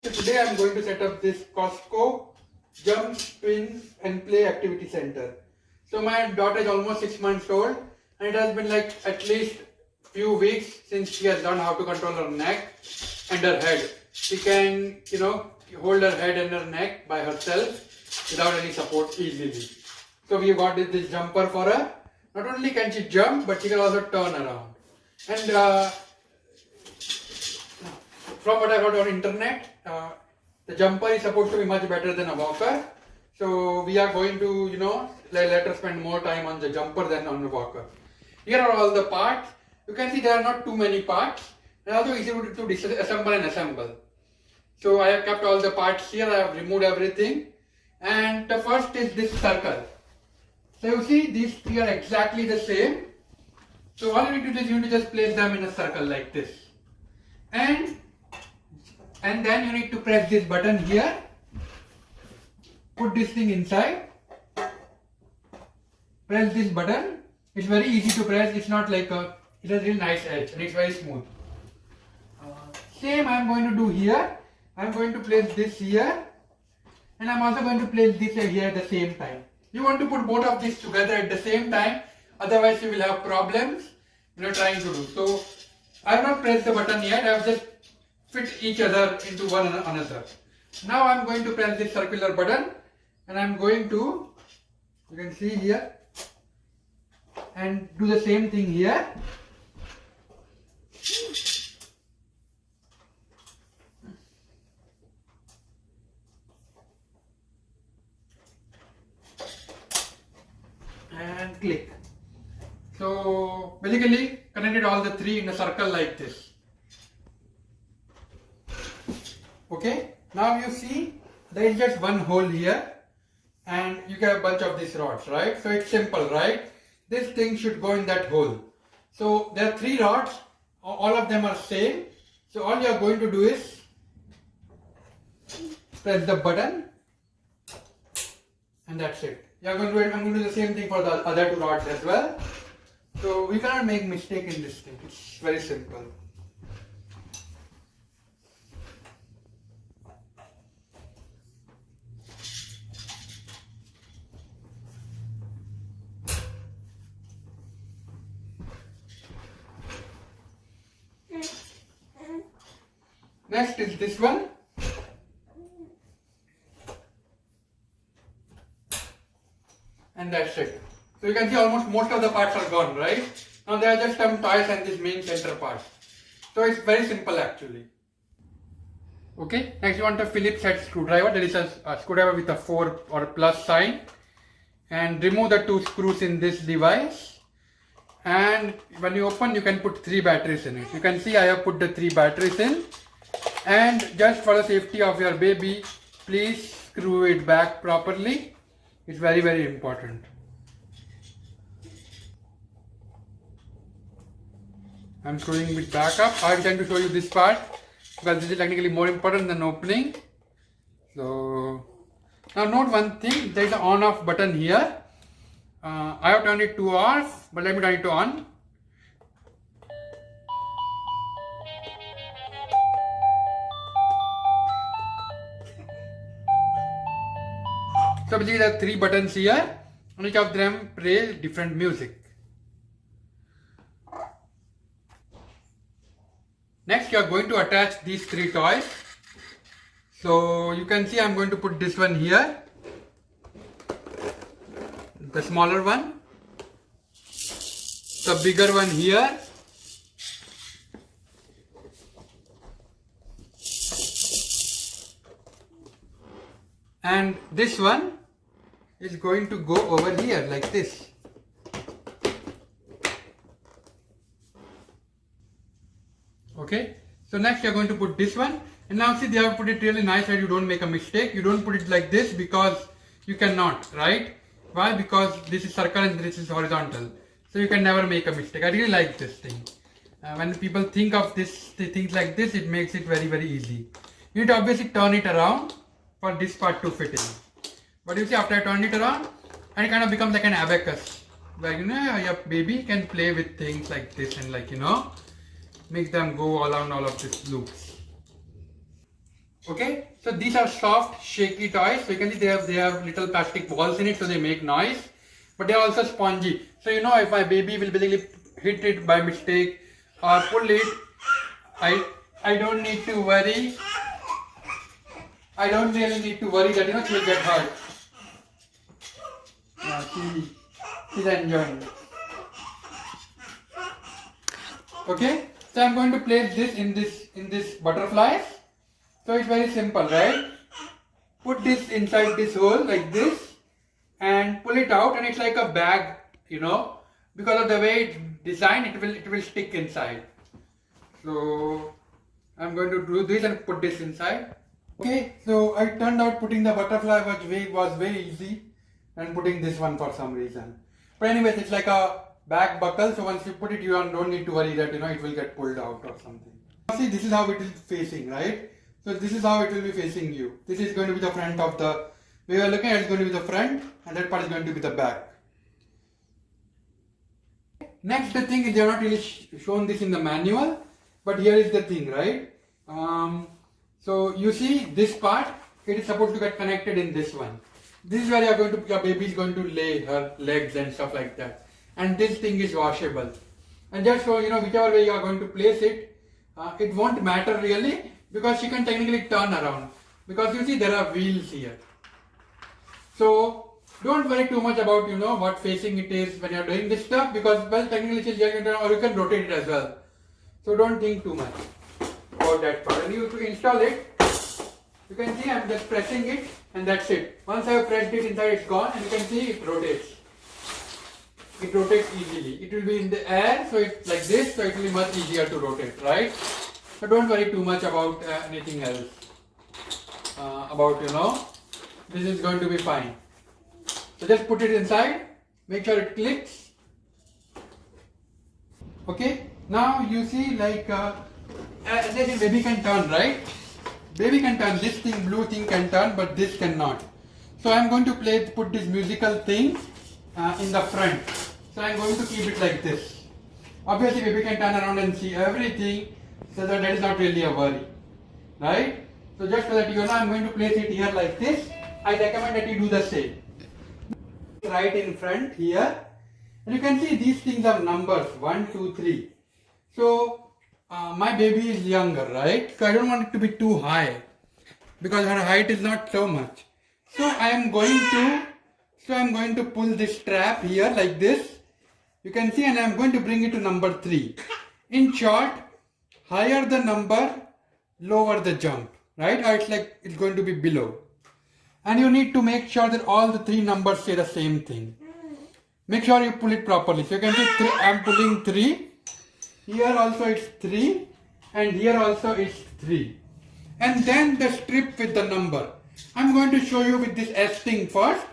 So today I'm going to set up this Cosco jump, spin and play activity center. So my daughter is almost 6 months old and it has been like at least few weeks since she has learned how to control her neck and her head. She can, hold her head and her neck by herself without any support easily. So we got this jumper for her. Not only can she jump, but she can also turn around. And from what I heard on internet, the jumper is supposed to be much better than a walker. So we are going to, let her spend more time on the jumper than on the walker. Here are all the parts. You can see there are not too many parts. They are also easy to disassemble and assemble. So I have kept all the parts here. I have removed everything. And the first is this circle. So you see these three are exactly the same. So all you need to do is you need to just place them in a circle like this. And then you need to press this button here. Put this thing inside. Press this button. It's very easy to press. It's not like it has a really nice edge and it's very smooth. Same I am going to do here. I am going to place this here. And I am also going to place this here at the same time. You want to put both of these together at the same time. Otherwise you will have problems trying to do. So I have not pressed the button yet. I have just fit each other into one another. Now I am going to press this circular button and I am going to, you can see here, and do the same thing here. And click. So basically connected all the three in a circle like this. Okay, now you see there is just one hole here and you get a bunch of these rods, right? So it's simple, right? This thing should go in that hole. So there are three rods, all of them are same. So all you are going to do is press the button and that's it. You are going to do it. I'm going to do the same thing for the other two rods as well. So we cannot make mistake in this thing. It's very simple. Next is this one. And that's it. So you can see almost most of the parts are gone, right? Now there are just some toys and this main center part. So it's very simple actually. Okay, next you want a Phillips head screwdriver. There is a screwdriver with a 4 or plus sign. And remove the 2 screws in this device. And when you open, you can put 3 batteries in it. You can see I have put the 3 batteries in. And just for the safety of your baby, please screw it back properly. It's very, very important. I'm screwing it back up. I'm trying to show you this part because this is technically more important than opening. So now note one thing, there is an on off button here. I have turned it to off, but let me turn it to on. So basically there are 3 buttons here and each of them play different music. Next you are going to attach these 3 toys. So you can see I am going to put this one here, the smaller one, the bigger one here, and this one is going to go over here like this. Okay, so next you are going to put this one, and now see they have put it really nice that you don't make a mistake. You don't put it like this because you cannot, right? Why? Because this is circle and this is horizontal, so you can never make a mistake. I really like this thing. When people think of this, things like this, it makes it very, very easy. You need to obviously turn it around for this part to fit in. But you see, after I turn it around, and it kind of becomes like an abacus, where your baby can play with things like this and make them go around all of these loops. Okay, so these are soft, shaky toys. So you can see they have little plastic balls in it, so they make noise. But they are also spongy. So you know, if my baby will basically hit it by mistake or pull it, I I don't need to worry. I don't really need to worry that she'll get hurt. Yeah, she's enjoying. Okay, so I'm going to place this in this butterflies. So it's very simple, right? Put this inside this hole like this and pull it out, and it's like a bag, because of the way it's designed, it will stick inside. So I'm going to do this and put this inside. Okay, so I turned out putting the butterfly was very easy, and putting this one for some reason. But anyways, it's like a back buckle, so once you put it, you don't need to worry that it will get pulled out or something. See, this is how it is facing, right? So this is how it will be facing you. This is going to be the front of the, we are looking at, it's going to be the front, and that part is going to be the back. Next, the thing is, they are not really shown this in the manual, but here is the thing, right? So you see this part, it is supposed to get connected in this one. This is where your baby is going to lay her legs and stuff like that. And this thing is washable. And just so whichever way you are going to place it, it won't matter really, because she can technically turn around. Because you see there are wheels here. So don't worry too much about what facing it is when you are doing this stuff, because technically she'll get it, or you can rotate it as well. So don't think too much about that part. And you to install it, you can see I'm just pressing it, and that's it. Once I have pressed it inside, it's gone, and you can see it rotates. It rotates easily. It will be in the air, so it's like this, so it will be much easier to rotate, right? So don't worry too much about anything else. This is going to be fine. So just put it inside, make sure it clicks. Okay, now you see then baby can turn, right? Baby can turn, this thing, blue thing can turn, but this cannot. So I'm going to put this musical thing in the front. So I'm going to keep it like this. Obviously baby can turn around and see everything, so that is not really a worry, right? So just so that I'm going to place it here like this. I recommend that you do the same. Right in front here, and you can see these things have numbers 1, 2, 3. So my baby is younger, right? So I don't want it to be too high, because her height is not so much. So I am going to pull this strap here like this. You can see, and I am going to bring it to number 3. In short, higher the number, lower the jump, right? Or it's going to be below. And you need to make sure that all the 3 numbers say the same thing. Make sure you pull it properly. So you can see I am pulling 3. Here also it's 3. And here also it's 3. And then the strip with the number. I'm going to show you with this S thing first.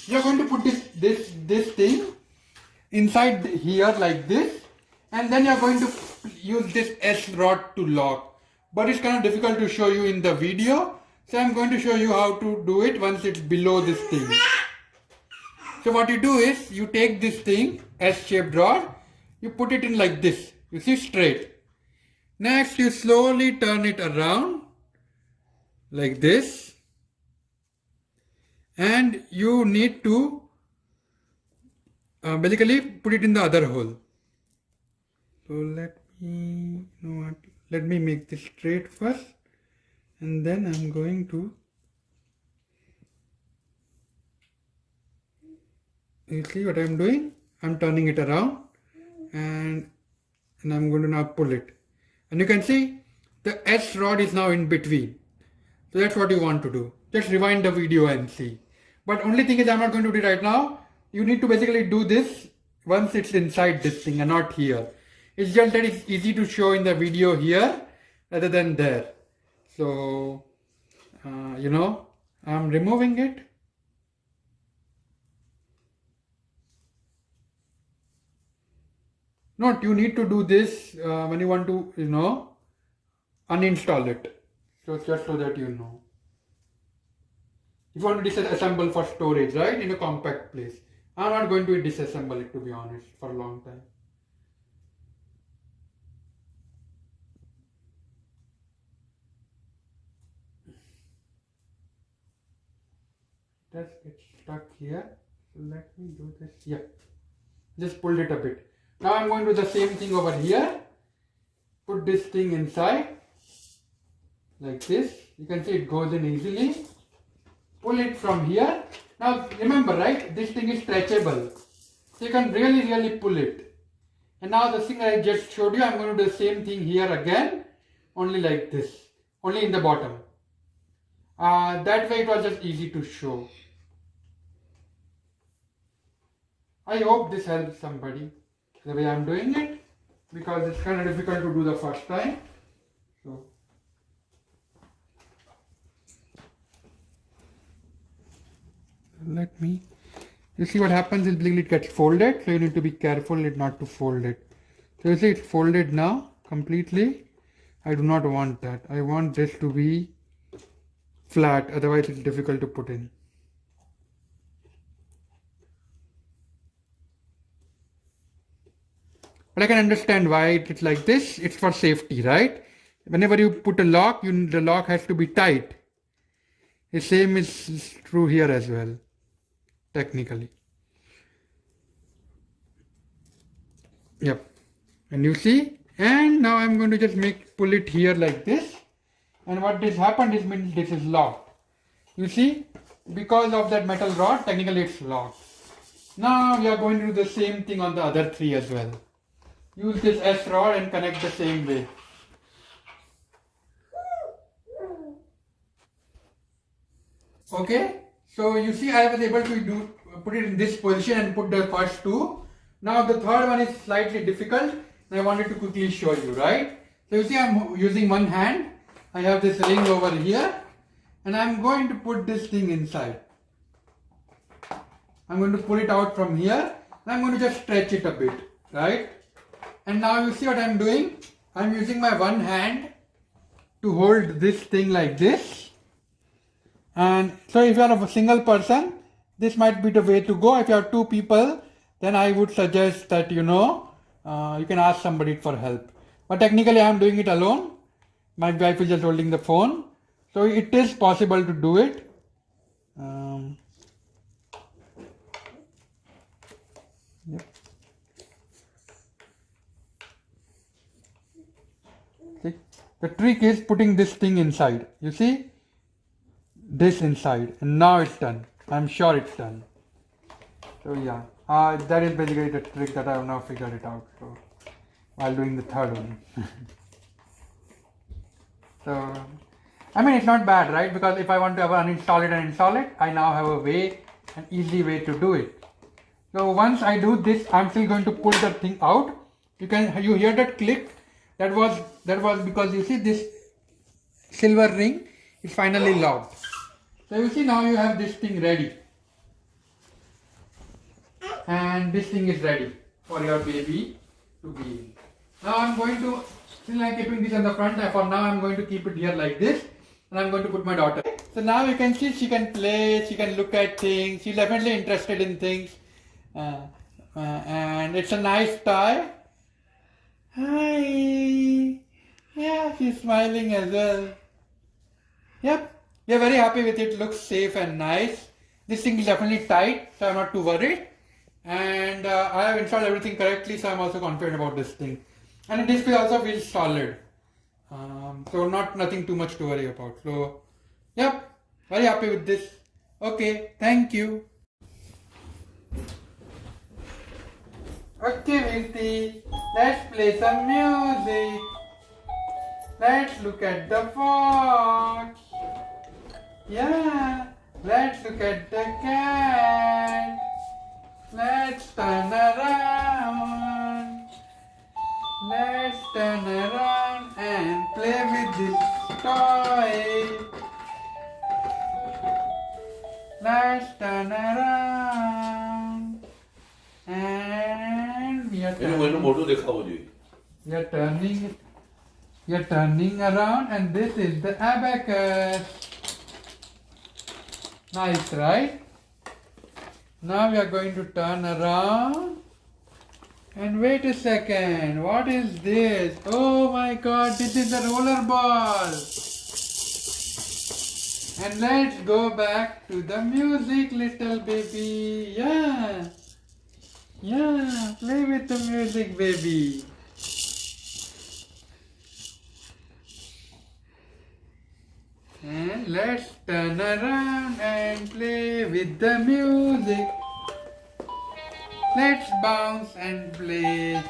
You're going to put this thing inside here like this. And then you're going to use this S rod to lock. But it's kind of difficult to show you in the video. So I'm going to show you how to do it once it's below this thing. So what you do is, you take this thing, S-shaped rod, you put it in like this. You see, straight. Next you slowly turn it around like this. And you need to basically put it in the other hole. So let me make this straight first. And then I'm going to, you see what I'm doing? I'm turning it around, and I'm going to now pull it. And you can see the S rod is now in between. So that's what you want to do. Just rewind the video and see. But only thing is, I'm not going to do it right now. You need to basically do this once it's inside this thing and not here. It's just that it's easy to show in the video here rather than there. So, I'm removing it. Not, you need to do this when you want to, uninstall it. So, just so that you know. If you want to disassemble for storage, right, in a compact place. I'm not going to disassemble it, to be honest, for a long time. does get stuck here. So let me do this. Yeah. Just pulled it a bit. Now I'm going to do the same thing over here. Put this thing inside. Like this. You can see it goes in easily. Pull it from here. Now remember, right? This thing is stretchable. So you can really pull it. And now the thing I just showed you, I'm going to do the same thing here again. Only like this. Only in the bottom. That way it was just easy to show. I hope this helps somebody the way I'm doing it, because it's kind of difficult to do the first time. So let me, you see what happens is it gets folded, so you need to be careful not to fold it. So you see it's folded now completely. I do not want that. I want this to be flat, otherwise it's difficult to put in. But I can understand why it's like this. It's for safety, right? Whenever you put a lock, the lock has to be tight. The same is true here as well, technically. Yep. And you see, and now I'm going to just pull it here like this. And what this happened is means this is locked. You see, because of that metal rod, technically it's locked. Now we are going to do the same thing on the other three as well. Use this S rod and connect the same way. Okay, so you see I was able to put it in this position and put the first two. Now the third one is slightly difficult and I wanted to quickly show you, right? So you see I'm using one hand. I have this ring over here and I'm going to put this thing inside. I'm going to pull it out from here and I'm going to just stretch it a bit, right? And now you see what I'm doing. I'm using my one hand to hold this thing like this. And so if you are a single person, this might be the way to go. If you have two people, then I would suggest that, you can ask somebody for help. But technically I am doing it alone. My wife is just holding the phone. So it is possible to do it. Yep. See? The trick is putting this thing inside. You see? This inside. And now it's done. I'm sure it's done. So yeah. That is basically the trick that I have now figured it out. So while doing the third one. So I mean it's not bad, right? Because if I want to ever uninstall it and install it, I now have an easy way to do it. So once I do this, I'm still going to pull the thing out. You hear that click? That was because you see this silver ring is finally locked. So you see now you have this thing ready. And this thing is ready for your baby to be in. Now I'm going to, still I'm keeping this on the front, for now I'm going to keep it here like this. And I'm going to put my daughter. So now you can see she can play, she can look at things, she's definitely interested in things. And it's a nice toy. Hi. Yeah, she's smiling as well. Yep, we are very happy with it. Looks safe and nice. This thing is definitely tight, so I'm not too worried. And I have installed everything correctly, so I'm also confident about this thing. And the display also feels solid. So nothing too much to worry about. So, yep, very happy with this. Okay, thank you. Okay, Virti, let's play some music. Let's look at the fox. Yeah, let's look at the cat. Let's turn around. Let's turn around and play with this toy. Let's turn around. And we are turning around, and this is the abacus. Nice, right? Now we are going to turn around. And wait a second, what is this? Oh my god, this is the roller ball. And let's go back to the music, little baby. Yeah. Yeah, play with the music, baby. And let's turn around and play with the music. Let's bounce and play.